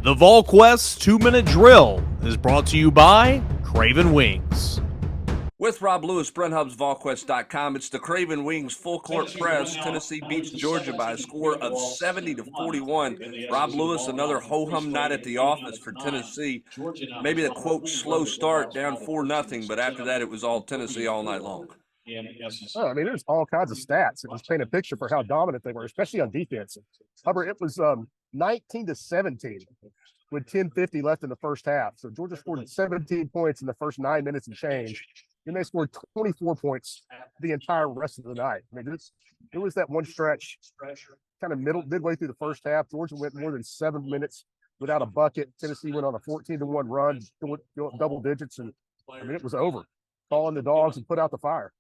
The Volquest 2-minute drill is brought to you by Craven Wings. With Rob Lewis, BrentHubs, Volquest.com, it's the Craven Wings full court press. Tennessee beats Georgia by a score of 70-41. Rob Lewis, another ho-hum night at the office for Tennessee. Maybe the quote slow start down 4-0, but after that it was all Tennessee all night long. Oh, I mean, there's all kinds of stats. It just paint a picture for how dominant they were, especially on defense. Hubbard, it was 19-17 with 10:50 left in the first half. So Georgia scored 17 points in the first 9 minutes and change. Then they scored 24 points the entire rest of the night. I mean, it was that one stretch, kind of midway through the first half. Georgia went more than 7 minutes without a bucket. Tennessee went on a 14-1 run, double digits, and I mean, it was over. Call in the Dawgs and put out the fire.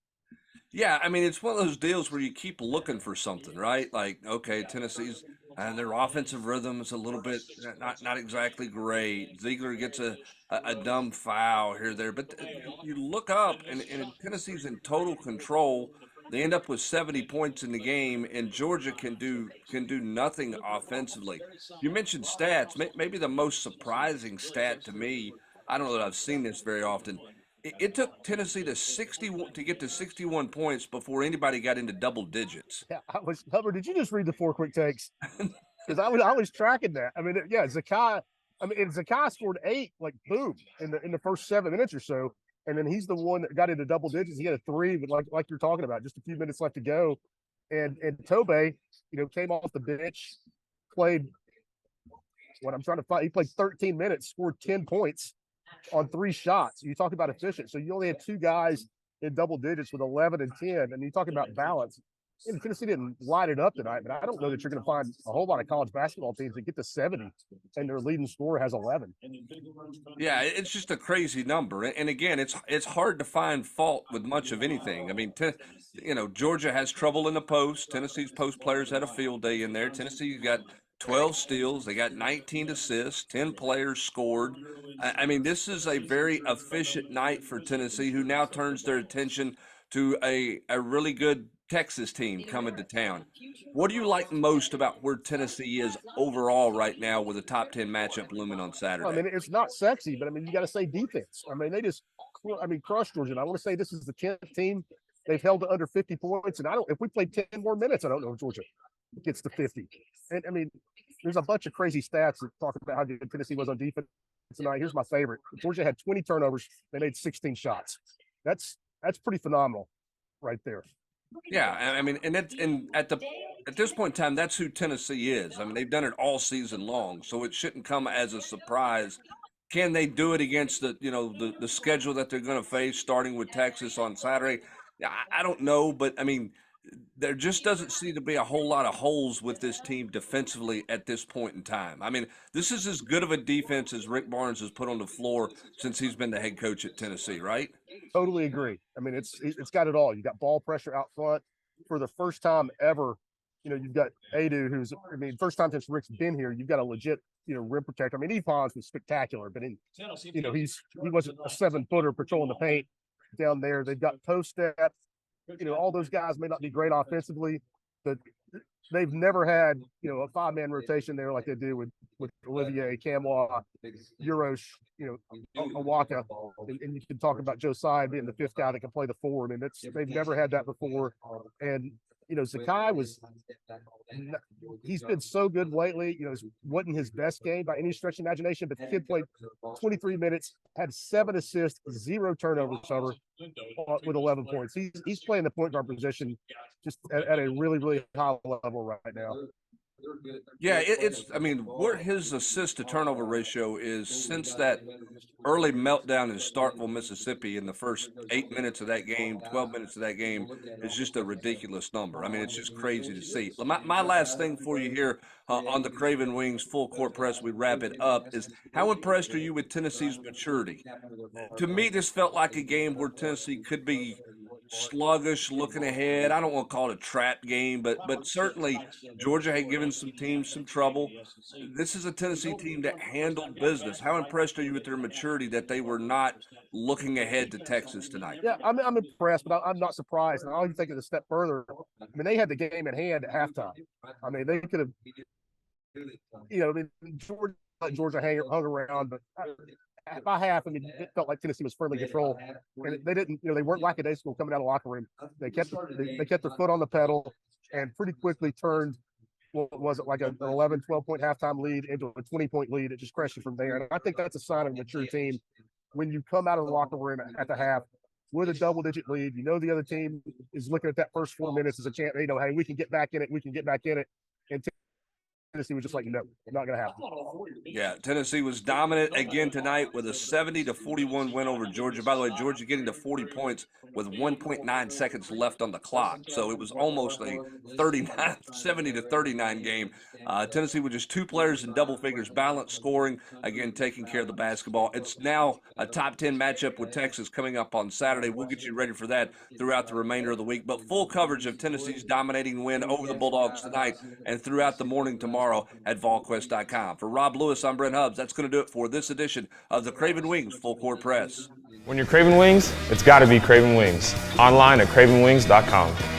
Yeah, I mean, it's one of those deals where you keep looking for something, right? Like, okay, Tennessee's and their offensive rhythm is a little bit not exactly great. Ziegler gets a dumb foul here there, but you look up and Tennessee's in total control. They end up with 70 points in the game, and Georgia can do nothing offensively. You mentioned stats. Maybe the most surprising stat to me. I don't know that I've seen this very often. It took Tennessee to get to 61 points before anybody got into double digits. Yeah, Hubbard. Did you just read the 4 quick takes? Because I was tracking that. I mean, yeah, Zakai. I mean, and Zakai scored 8, like boom, in the first 7 minutes or so, and then he's the one that got into double digits. He had a 3, but like you're talking about, just a few minutes left to go, and Tobe, came off the bench, played what I'm trying to find. He played 13 minutes, scored 10 points on 3 shots. You talk about efficient. So you only had 2 guys in double digits with 11 and 10, and you talk about balance. Tennessee didn't light it up tonight, but I don't know that you're going to find a whole lot of college basketball teams that get to 70 and their leading scorer has 11. Yeah, it's just a crazy number. And again, it's hard to find fault with much of anything. I mean, Georgia has trouble in the post. Tennessee's post players had a field day in there. Tennessee's got 12 steals. They got 19 assists. 10 players scored. I mean, this is a very efficient night for Tennessee, who now turns their attention to a really good Texas team coming to town. What do you like most about where Tennessee is overall right now with a top 10 matchup looming on Saturday? I mean, it's not sexy, but I mean, you got to say defense. I mean, they just, crushed Georgia. And I want to say this is the 10th team they've held to under 50 points. And if we play 10 more minutes, I don't know if Georgia gets to 50. And I mean, there's a bunch of crazy stats that talk about how good Tennessee was on defense tonight. Here's my favorite. Georgia had 20 turnovers. They made 16 shots. That's pretty phenomenal right there. Yeah, I mean, and at this point in time, that's who Tennessee is. I mean, they've done it all season long, so it shouldn't come as a surprise. Can they do it against the schedule that they're going to face, starting with Texas on Saturday? I don't know, but I mean, there just doesn't seem to be a whole lot of holes with this team defensively at this point in time. I mean, this is as good of a defense as Rick Barnes has put on the floor since he's been the head coach at Tennessee, right? Totally agree. I mean, it's got it all. You got ball pressure out front for the first time ever. You've got Adu, who's, I mean, first time since Rick's been here, you've got a legit, rim protector. I mean, Evans was spectacular, but he wasn't a 7-footer patrolling the paint down there. They've got post step. All those guys may not be great offensively, but they've never had, a 5-man rotation there like they do with Olivier, Camwa, Urosh, Awaka, and you can talk about Josiah being the 5th guy that can play the 4. I mean, they've never had that before. And Zakai he's been so good lately. It wasn't his best game by any stretch of imagination, but the kid played 23 minutes, had 7 assists, 0 turnovers over with 11 points. He's playing the point guard position just at a really, really high level right now. Yeah, I mean, where his assist to turnover ratio is since that early meltdown in Starkville, Mississippi, in the first 8 minutes of that game, 12 minutes of that game, is just a ridiculous number. I mean, it's just crazy to see. My last thing for you here on the Craven Wings full court press, we wrap it up, is how impressed are you with Tennessee's maturity? To me, this felt like a game where Tennessee could be sluggish, looking ahead. I don't want to call it a trap game, but certainly Georgia had given some teams some trouble. This is a Tennessee team that handled business. How impressed are you with their maturity that they were not looking ahead to Texas tonight? Yeah, I'm impressed, but I'm not surprised. And I'll even take it a step further. I mean, they had the game in hand at halftime. I mean, they could have, I mean, Georgia let Georgia hung around, but by half, I mean, it felt like Tennessee was firmly in control, and they didn't, they weren't lackadaisical coming out of the locker room. They kept their foot on the pedal, and pretty quickly turned what was it, like an 11, 12-point halftime lead into a 20-point lead. It just crashed from there, and I think that's a sign of a mature team. When you come out of the locker room at the half with a double-digit lead, the other team is looking at that first 4 minutes as a chance. Hey, we can get back in it. We can get back in it. And Tennessee was just like, no, not going to happen. Yeah, Tennessee was dominant again tonight with a 70-41 win over Georgia. By the way, Georgia getting to 40 points with 1.9 seconds left on the clock. So it was almost a 70-39 game. Tennessee with just two players in double figures, balanced scoring, again, taking care of the basketball. It's now a top 10 matchup with Texas coming up on Saturday. We'll get you ready for that throughout the remainder of the week. But full coverage of Tennessee's dominating win over the Bulldogs tonight and throughout the morning tomorrow at Volquest.com. For Rob Lewis, I'm Brent Hubbs. That's going to do it for this edition of the Craven Wings Full Court Press. When you're craving wings, it's got to be Craven Wings. Online at cravenwings.com.